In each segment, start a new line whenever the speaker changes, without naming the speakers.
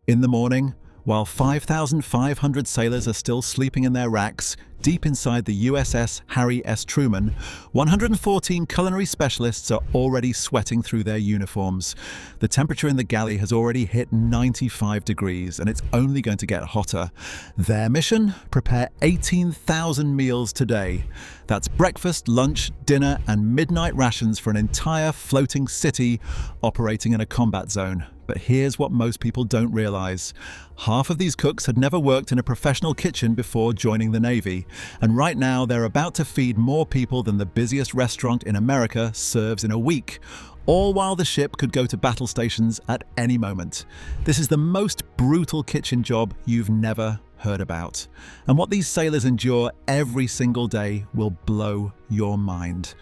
In the morning, while 5,500 sailors are still sleeping in their racks, deep inside the USS Harry S. Truman, 114 culinary specialists are already sweating through their uniforms. The temperature in the galley has already hit 95 degrees, and it's only going to get hotter. Their mission? Prepare 18,000 meals today. That's breakfast, lunch, dinner, and midnight rations for an entire floating city operating in a combat zone. But here's what most people don't realize. Half of these cooks had never worked in a professional kitchen before joining the Navy, and right now they're about to feed more people than the busiest restaurant in America serves in a week, all while the ship could go to battle stations at any moment. This is the most brutal kitchen job you've never heard about. And what these sailors endure every single day will blow your mind.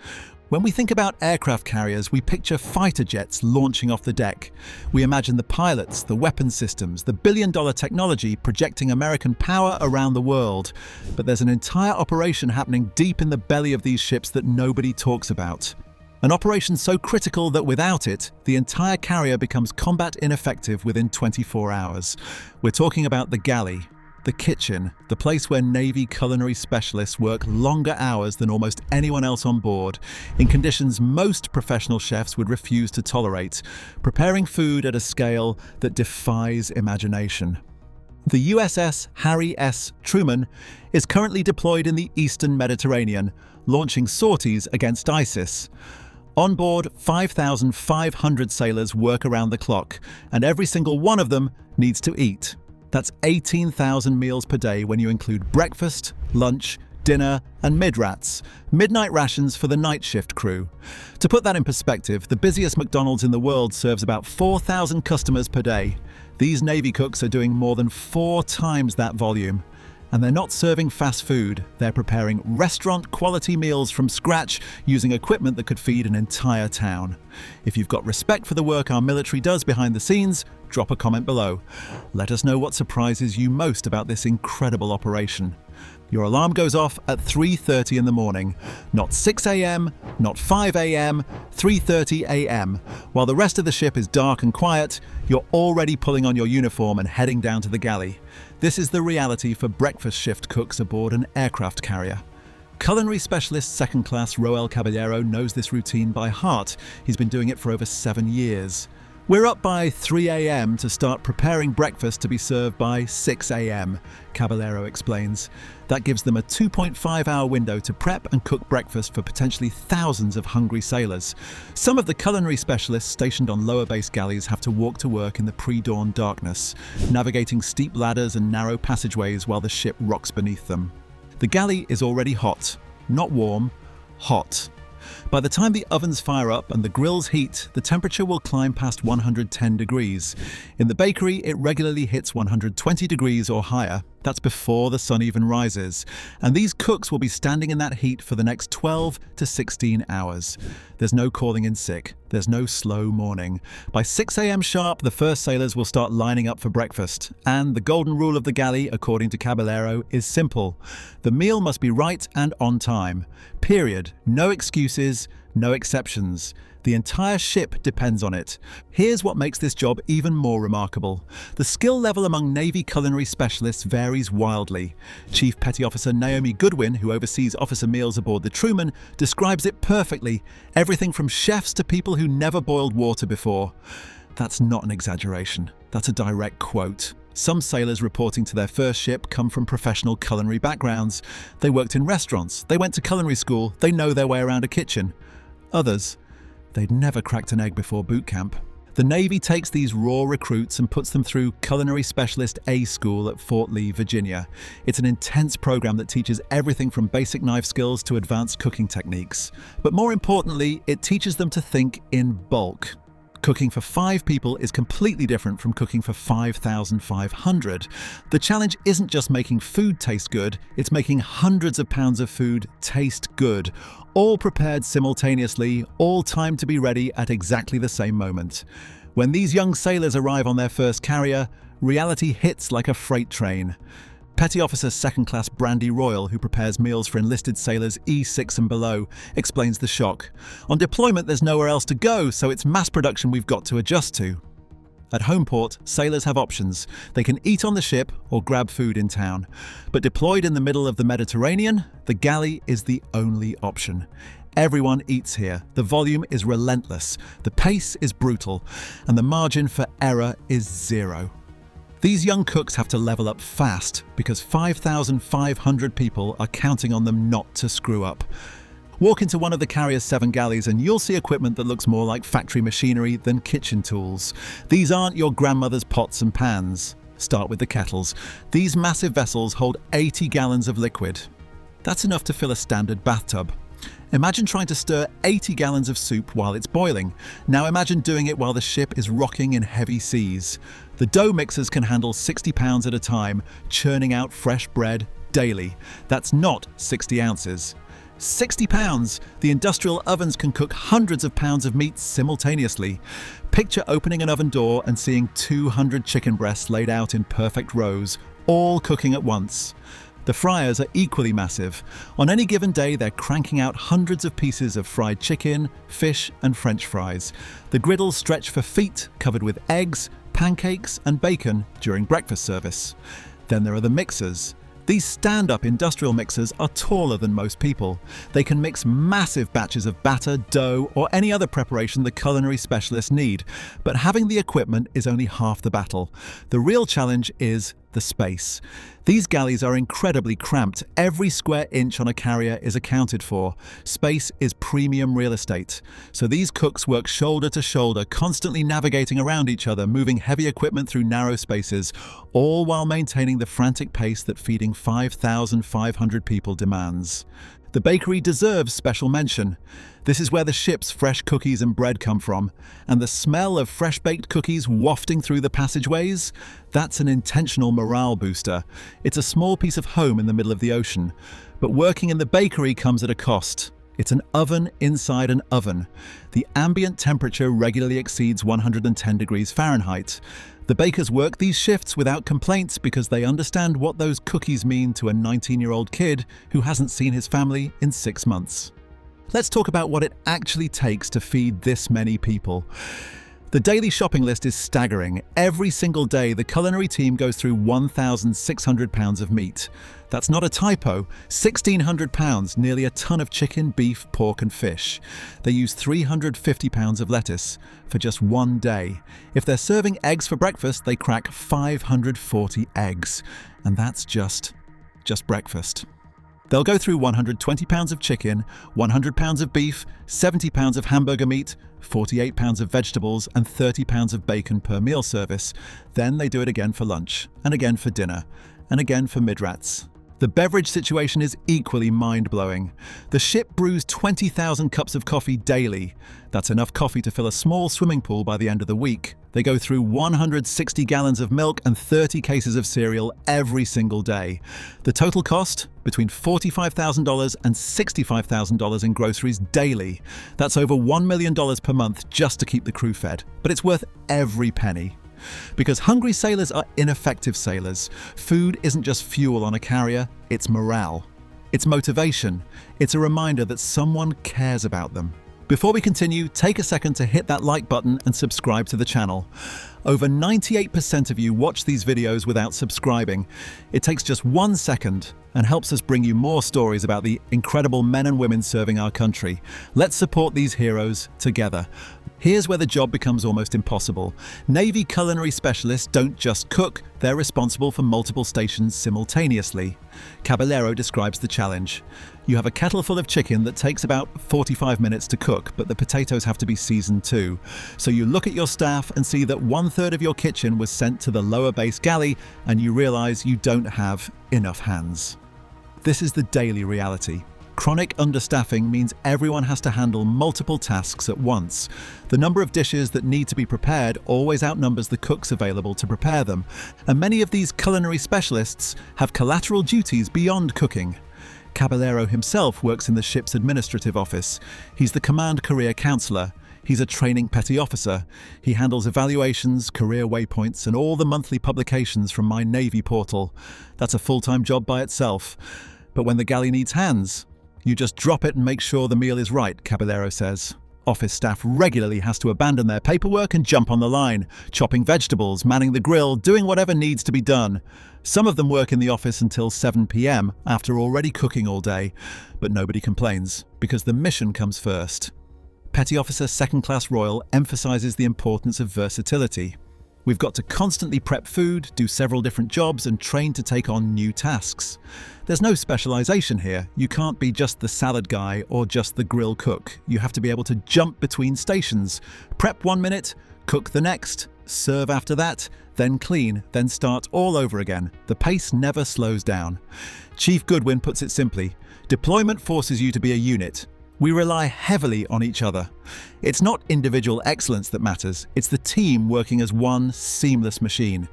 When we think about aircraft carriers, we picture fighter jets launching off the deck. We imagine the pilots, the weapons systems, the billion-dollar technology projecting American power around the world. But there's an entire operation happening deep in the belly of these ships that nobody talks about. An operation so critical that without it, the entire carrier becomes combat ineffective within 24 hours. We're talking about the galley. The kitchen, the place where Navy culinary specialists work longer hours than almost anyone else on board, in conditions most professional chefs would refuse to tolerate, preparing food at a scale that defies imagination. The USS Harry S. Truman is currently deployed in the Eastern Mediterranean, launching sorties against ISIS. On board, 5,500 sailors work around the clock, and every single one of them needs to eat. That's 18,000 meals per day when you include breakfast, lunch, dinner, and midrats, midnight rations for the night shift crew. To put that in perspective, the busiest McDonald's in the world serves about 4,000 customers per day. These Navy cooks are doing more than 4 times that volume. And they're not serving fast food, they're preparing restaurant-quality meals from scratch using equipment that could feed an entire town. If you've got respect for the work our military does behind the scenes, drop a comment below. Let us know what surprises you most about this incredible operation. Your alarm goes off at 3:30 in the morning. Not 6 a.m., not 5 a.m., 3:30 a.m. While the rest of the ship is dark and quiet, you're already pulling on your uniform and heading down to the galley. This is the reality for breakfast shift cooks aboard an aircraft carrier. Culinary specialist second class Roel Caballero knows this routine by heart. He's been doing it for over 7 years. We're up by 3 a.m. to start preparing breakfast to be served by 6 a.m., Caballero explains. That gives them a 2.5-hour window to prep and cook breakfast for potentially thousands of hungry sailors. Some of the culinary specialists stationed on lower base galleys have to walk to work in the pre-dawn darkness, navigating steep ladders and narrow passageways while the ship rocks beneath them. The galley is already hot, not warm, hot. By the time the ovens fire up and the grills heat, the temperature will climb past 110 degrees. In the bakery, it regularly hits 120 degrees or higher. That's before the sun even rises. And these cooks will be standing in that heat for the next 12 to 16 hours. There's no calling in sick. There's no slow morning. By 6 a.m. sharp, the first sailors will start lining up for breakfast. And the golden rule of the galley, according to Caballero, is simple. The meal must be right and on time. Period. No excuses, no exceptions. The entire ship depends on it. Here's what makes this job even more remarkable. The skill level among Navy culinary specialists varies wildly. Chief Petty Officer Naomi Goodwin, who oversees officer meals aboard the Truman, describes it perfectly. Everything from chefs to people who never boiled water before. That's not an exaggeration. That's a direct quote. Some sailors reporting to their first ship come from professional culinary backgrounds. They worked in restaurants, they went to culinary school, they know their way around a kitchen. Others, they'd never cracked an egg before boot camp. The Navy takes these raw recruits and puts them through Culinary Specialist A School at Fort Lee, Virginia. It's an intense program that teaches everything from basic knife skills to advanced cooking techniques. But more importantly, it teaches them to think in bulk. Cooking for 5 people is completely different from cooking for 5,500. The challenge isn't just making food taste good, it's making hundreds of pounds of food taste good, all prepared simultaneously, all timed to be ready at exactly the same moment. When these young sailors arrive on their first carrier, reality hits like a freight train. Petty Officer Second Class Brandy Royal, who prepares meals for enlisted sailors E6 and below, explains the shock. On deployment, there's nowhere else to go, so it's mass production we've got to adjust to. At home port, sailors have options. They can eat on the ship or grab food in town. But deployed in the middle of the Mediterranean, the galley is the only option. Everyone eats here. The volume is relentless, the pace is brutal, and the margin for error is zero. These young cooks have to level up fast because 5,500 people are counting on them not to screw up. Walk into one of the carrier's 7 galleys and you'll see equipment that looks more like factory machinery than kitchen tools. These aren't your grandmother's pots and pans. Start with the kettles. These massive vessels hold 80 gallons of liquid. That's enough to fill a standard bathtub. Imagine trying to stir 80 gallons of soup while it's boiling. Now imagine doing it while the ship is rocking in heavy seas. The dough mixers can handle 60 pounds at a time, churning out fresh bread daily. That's not 60 ounces. 60 pounds! The industrial ovens can cook hundreds of pounds of meat simultaneously. Picture opening an oven door and seeing 200 chicken breasts laid out in perfect rows, all cooking at once. The fryers are equally massive. On any given day, they're cranking out hundreds of pieces of fried chicken, fish, and French fries. The griddles stretch for feet, covered with eggs, pancakes, and bacon during breakfast service. Then there are the mixers. These stand-up industrial mixers are taller than most people. They can mix massive batches of batter, dough, or any other preparation the culinary specialists need. But having the equipment is only half the battle. The real challenge is the space. These galleys are incredibly cramped. Every square inch on a carrier is accounted for. Space is premium real estate. So these cooks work shoulder to shoulder, constantly navigating around each other, moving heavy equipment through narrow spaces, all while maintaining the frantic pace that feeding 5,500 people demands. The bakery deserves special mention. This is where the ship's fresh cookies and bread come from, and the smell of fresh-baked cookies wafting through the passageways, that's an intentional morale booster. It's a small piece of home in the middle of the ocean, but working in the bakery comes at a cost. It's an oven inside an oven. The ambient temperature regularly exceeds 110 degrees Fahrenheit. The bakers work these shifts without complaints because they understand what those cookies mean to a 19-year-old kid who hasn't seen his family in 6 months. Let's talk about what it actually takes to feed this many people. The daily shopping list is staggering. Every single day, the culinary team goes through 1,600 pounds of meat. That's not a typo. 1,600 pounds, nearly a ton of chicken, beef, pork and fish. They use 350 pounds of lettuce for just one day. If they're serving eggs for breakfast, they crack 540 eggs. And that's just breakfast. They'll go through 120 pounds of chicken, 100 pounds of beef, 70 pounds of hamburger meat, 48 pounds of vegetables, and 30 pounds of bacon per meal service. Then they do it again for lunch, and again for dinner, and again for midrats. The beverage situation is equally mind-blowing. The ship brews 20,000 cups of coffee daily. That's enough coffee to fill a small swimming pool by the end of the week. They go through 160 gallons of milk and 30 cases of cereal every single day. The total cost? Between $45,000 and $65,000 in groceries daily. That's over $1 million per month just to keep the crew fed. But it's worth every penny. Because hungry sailors are ineffective sailors. Food isn't just fuel on a carrier, it's morale. It's motivation. It's a reminder that someone cares about them. Before we continue, take a second to hit that like button and subscribe to the channel. Over 98% of you watch these videos without subscribing. It takes just 1 second and helps us bring you more stories about the incredible men and women serving our country. Let's support these heroes together. Here's where the job becomes almost impossible. Navy culinary specialists don't just cook, they're responsible for multiple stations simultaneously. Caballero describes the challenge. You have a kettle full of chicken that takes about 45 minutes to cook, but the potatoes have to be seasoned too. So you look at your staff and see that 1/3 of your kitchen was sent to the lower base galley, and you realize you don't have enough hands. This is the daily reality. Chronic understaffing means everyone has to handle multiple tasks at once. The number of dishes that need to be prepared always outnumbers the cooks available to prepare them, and many of these culinary specialists have collateral duties beyond cooking. Caballero himself works in the ship's administrative office. He's the command career counselor. He's a training petty officer. He handles evaluations, career waypoints, and all the monthly publications from my Navy portal. That's a full-time job by itself. But when the galley needs hands, you just drop it and make sure the meal is right, Caballero says. office staff regularly has to abandon their paperwork and jump on the line, chopping vegetables, manning the grill, doing whatever needs to be done. Some of them work in the office until 7 p.m. after already cooking all day, but nobody complains because the mission comes first. Petty Officer Second Class Royal emphasizes the importance of versatility. We've got to constantly prep food, do several different jobs, and train to take on new tasks. There's no specialization here. You can't be just the salad guy or just the grill cook. You have to be able to jump between stations. Prep 1 minute, cook the next, serve after that, then clean, then start all over again. The pace never slows down. Chief Goodwin puts it simply, deployment forces you to be a unit. We rely heavily on each other. It's not individual excellence that matters, it's the team working as one seamless machine.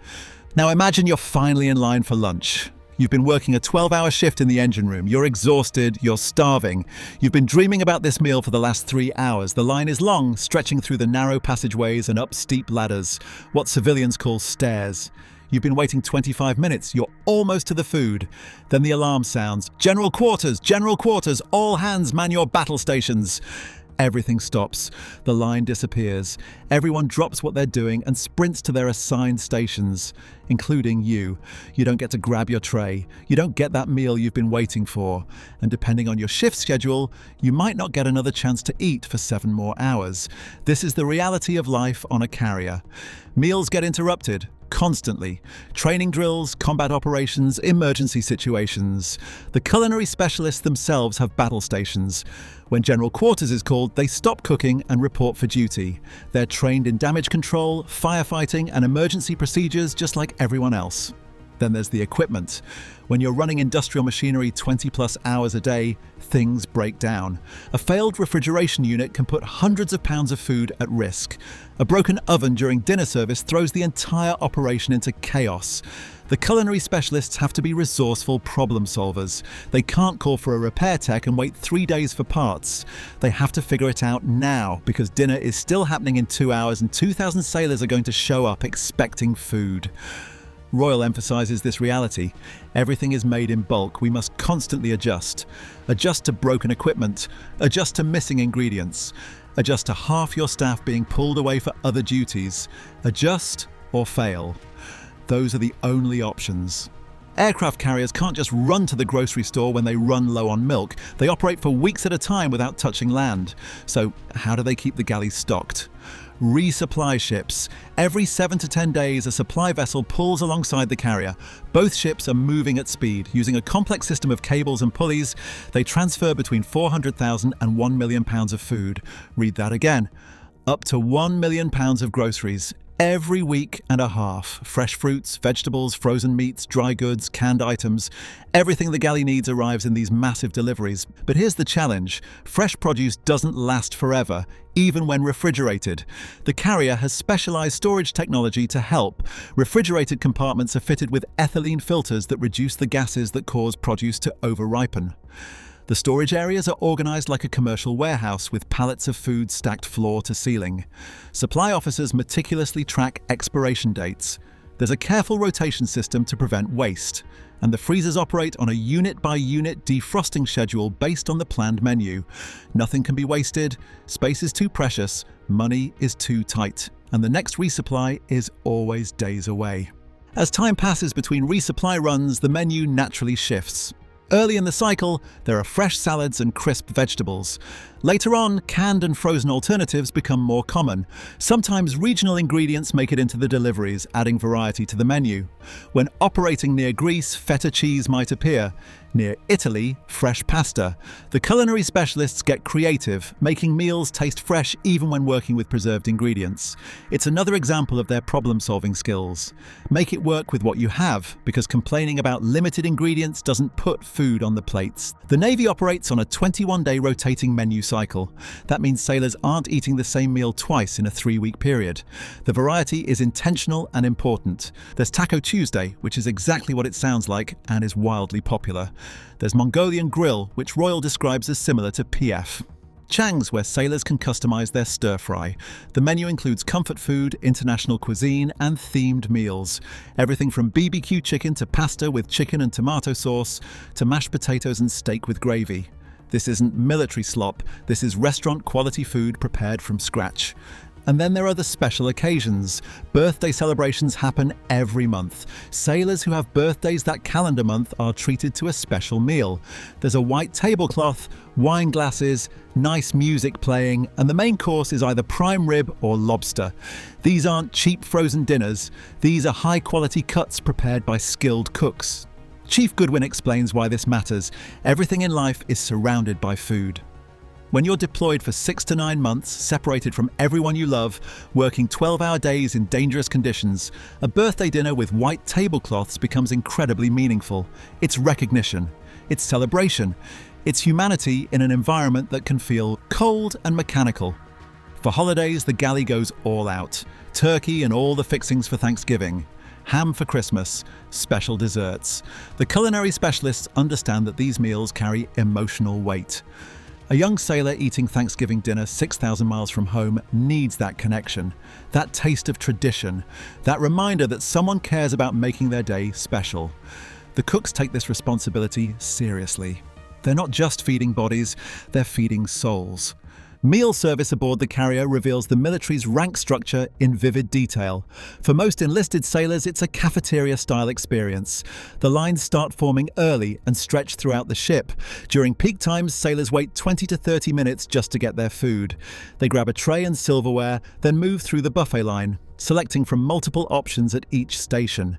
Now imagine you're finally in line for lunch. You've been working a 12-hour shift in the engine room. You're exhausted, you're starving. You've been dreaming about this meal for the last 3 hours. The line is long, stretching through the narrow passageways and up steep ladders, what civilians call stairs. You've been waiting 25 minutes. You're almost to the food. Then the alarm sounds. General quarters, all hands man your battle stations. Everything stops. The line disappears. Everyone drops what they're doing and sprints to their assigned stations, including you. You don't get to grab your tray. You don't get that meal you've been waiting for. And depending on your shift schedule, you might not get another chance to eat for 7 more hours. This is the reality of life on a carrier. Meals get interrupted. Constantly. Training drills, combat operations, emergency situations. The culinary specialists themselves have battle stations. When General Quarters is called, they stop cooking and report for duty. They're trained in damage control, firefighting, and emergency procedures just like everyone else. Then there's the equipment. When you're running industrial machinery 20+ hours a day, things break down. A failed refrigeration unit can put hundreds of pounds of food at risk. A broken oven during dinner service throws the entire operation into chaos. The culinary specialists have to be resourceful problem solvers. They can't call for a repair tech and wait 3 days for parts. They have to figure it out now because dinner is still happening in 2 hours and 2,000 sailors are going to show up expecting food. Royal emphasizes this reality. Everything is made in bulk. We must constantly adjust. Adjust to broken equipment. Adjust to missing ingredients. Adjust to half your staff being pulled away for other duties. Adjust or fail. Those are the only options. Aircraft carriers can't just run to the grocery store when they run low on milk. They operate for weeks at a time without touching land. So how do they keep the galleys stocked? Resupply ships. Every 7 to 10 days, a supply vessel pulls alongside the carrier. Both ships are moving at speed. Using a complex system of cables and pulleys, they transfer between 400,000 and 1 million pounds of food. Read that again. Up to 1 million pounds of groceries. Every week and a half. Fresh fruits, vegetables, frozen meats, dry goods, canned items. Everything the galley needs arrives in these massive deliveries. But here's the challenge. Fresh produce doesn't last forever, even when refrigerated. The carrier has specialized storage technology to help. Refrigerated compartments are fitted with ethylene filters that reduce the gases that cause produce to over-ripen. The storage areas are organized like a commercial warehouse with pallets of food stacked floor to ceiling. Supply officers meticulously track expiration dates. There's a careful rotation system to prevent waste, and the freezers operate on a unit-by-unit defrosting schedule based on the planned menu. Nothing can be wasted, space is too precious, money is too tight, and the next resupply is always days away. As time passes between resupply runs, the menu naturally shifts. Early in the cycle, there are fresh salads and crisp vegetables. Later on, canned and frozen alternatives become more common. Sometimes regional ingredients make it into the deliveries, adding variety to the menu. When operating near Greece, feta cheese might appear. Near Italy, fresh pasta. The culinary specialists get creative, making meals taste fresh even when working with preserved ingredients. It's another example of their problem-solving skills. Make it work with what you have, because complaining about limited ingredients doesn't put food on the plates. The Navy operates on a 21-day rotating menu cycle. That means sailors aren't eating the same meal twice in a 3-week period. The variety is intentional and important. There's Taco Tuesday, which is exactly what it sounds like and is wildly popular. There's Mongolian Grill, which Royal describes as similar to PF. Chang's, where sailors can customize their stir-fry. The menu includes comfort food, international cuisine, and themed meals. Everything from BBQ chicken to pasta with chicken and tomato sauce, to mashed potatoes and steak with gravy. This isn't military slop, this is restaurant-quality food prepared from scratch. And then there are the special occasions. Birthday celebrations happen every month. Sailors who have birthdays that calendar month are treated to a special meal. There's a white tablecloth, wine glasses, nice music playing, and the main course is either prime rib or lobster. These aren't cheap frozen dinners. These are high-quality cuts prepared by skilled cooks. Chief Goodwin explains why this matters. Everything in life is surrounded by food. When you're deployed for 6 to 9 months, separated from everyone you love, working 12-hour days in dangerous conditions, a birthday dinner with white tablecloths becomes incredibly meaningful. It's recognition. It's celebration. It's humanity in an environment that can feel cold and mechanical. For holidays, the galley goes all out. Turkey and all the fixings for Thanksgiving. Ham for Christmas, special desserts. The culinary specialists understand that these meals carry emotional weight. A young sailor eating Thanksgiving dinner 6,000 miles from home needs that connection, that taste of tradition, that reminder that someone cares about making their day special. The cooks take this responsibility seriously. They're not just feeding bodies, they're feeding souls. Meal service aboard the carrier reveals the military's rank structure in vivid detail. For most enlisted sailors, it's a cafeteria-style experience. The lines start forming early and stretch throughout the ship. During peak times, sailors wait 20 to 30 minutes just to get their food. They grab a tray and silverware, then move through the buffet line, selecting from multiple options at each station.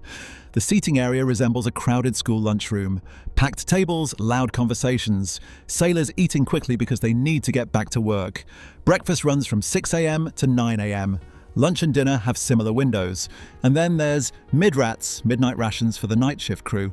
The seating area resembles a crowded school lunchroom. Packed tables, loud conversations. Sailors eating quickly because they need to get back to work. Breakfast runs from 6 a.m. to 9 a.m. Lunch and dinner have similar windows. And then there's midrats, midnight rations for the night shift crew.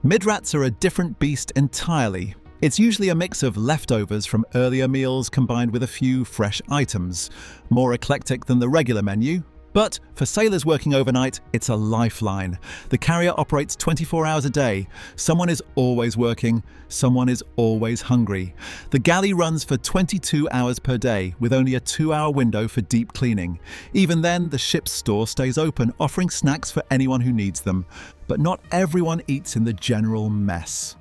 Midrats are a different beast entirely. It's usually a mix of leftovers from earlier meals combined with a few fresh items. More eclectic than the regular menu. But for sailors working overnight, it's a lifeline. The carrier operates 24 hours a day. Someone is always working. Someone is always hungry. The galley runs for 22 hours per day, with only a 2-hour window for deep cleaning. Even then, the ship's store stays open, offering snacks for anyone who needs them. But not everyone eats in the general mess.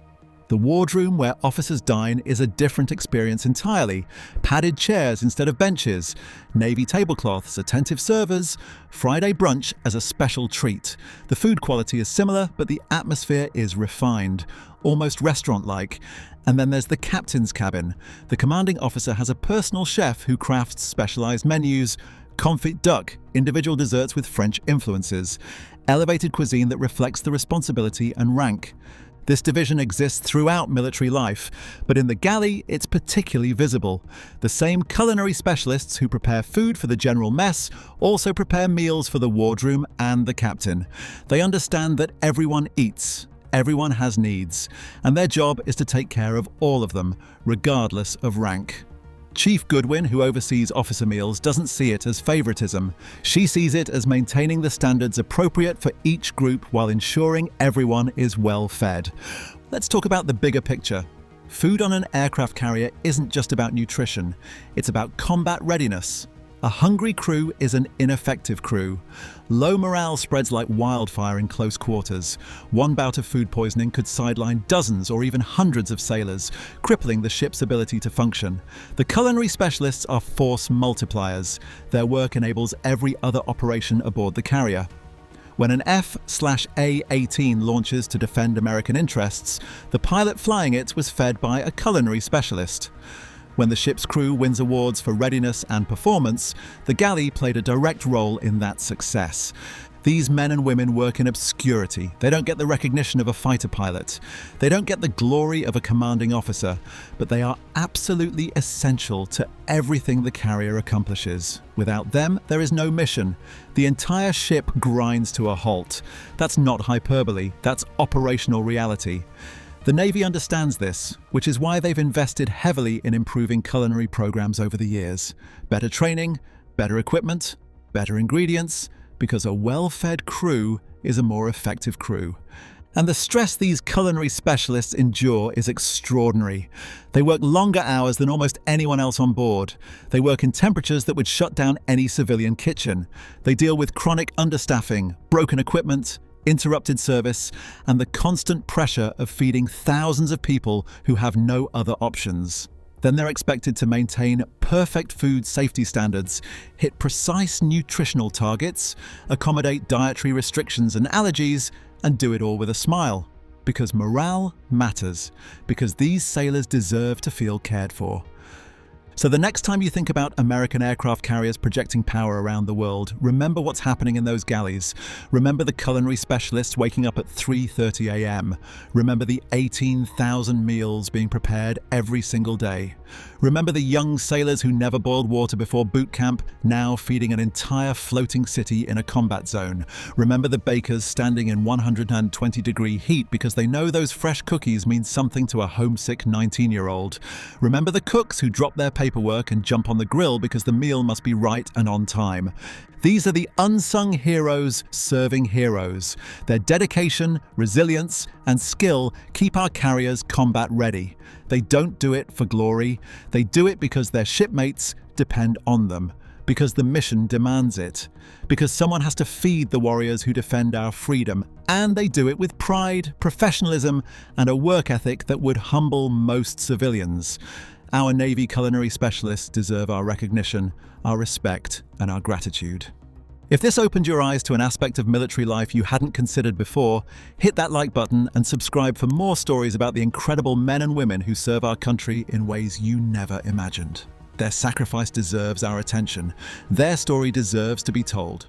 The wardroom where officers dine is a different experience entirely. Padded chairs instead of benches, navy tablecloths, attentive servers, Friday brunch as a special treat. The food quality is similar, but the atmosphere is refined, almost restaurant-like. And then there's the captain's cabin. The commanding officer has a personal chef who crafts specialized menus, confit duck, individual desserts with French influences, elevated cuisine that reflects the responsibility and rank. This division exists throughout military life, but in the galley, it's particularly visible. The same culinary specialists who prepare food for the general mess also prepare meals for the wardroom and the captain. They understand that everyone eats, everyone has needs, and their job is to take care of all of them, regardless of rank. Chief Goodwin, who oversees officer meals, doesn't see it as favoritism. She sees it as maintaining the standards appropriate for each group while ensuring everyone is well fed. Let's talk about the bigger picture. Food on an aircraft carrier isn't just about nutrition, it's about combat readiness. A hungry crew is an ineffective crew. Low morale spreads like wildfire in close quarters. One bout of food poisoning could sideline dozens or even hundreds of sailors, crippling the ship's ability to function. The culinary specialists are force multipliers. Their work enables every other operation aboard the carrier. When an F/A-18 launches to defend American interests, the pilot flying it was fed by a culinary specialist. When the ship's crew wins awards for readiness and performance, the galley played a direct role in that success. These men and women work in obscurity. They don't get the recognition of a fighter pilot. They don't get the glory of a commanding officer, but they are absolutely essential to everything the carrier accomplishes. Without them, there is no mission. The entire ship grinds to a halt. That's not hyperbole, that's operational reality. The Navy understands this, which is why they've invested heavily in improving culinary programs over the years. Better training, better equipment, better ingredients, because a well-fed crew is a more effective crew. And the stress these culinary specialists endure is extraordinary. They work longer hours than almost anyone else on board. They work in temperatures that would shut down any civilian kitchen. They deal with chronic understaffing, broken equipment, interrupted service, and the constant pressure of feeding thousands of people who have no other options. Then they're expected to maintain perfect food safety standards, hit precise nutritional targets, accommodate dietary restrictions and allergies, and do it all with a smile. Because morale matters, because these sailors deserve to feel cared for. So the next time you think about American aircraft carriers projecting power around the world, remember what's happening in those galleys. Remember the culinary specialists waking up at 3:30 a.m. Remember the 18,000 meals being prepared every single day. Remember the young sailors who never boiled water before boot camp, now feeding an entire floating city in a combat zone. Remember the bakers standing in 120-degree heat because they know those fresh cookies mean something to a homesick 19-year-old. Remember the cooks who drop their paperwork and jump on the grill because the meal must be right and on time. These are the unsung heroes serving heroes. Their dedication, resilience, and skill keep our carriers combat ready. They don't do it for glory. They do it because their shipmates depend on them, because the mission demands it, because someone has to feed the warriors who defend our freedom, and they do it with pride, professionalism, and a work ethic that would humble most civilians. Our Navy culinary specialists deserve our recognition, our respect, and our gratitude. If this opened your eyes to an aspect of military life you hadn't considered before, hit that like button and subscribe for more stories about the incredible men and women who serve our country in ways you never imagined. Their sacrifice deserves our attention. Their story deserves to be told.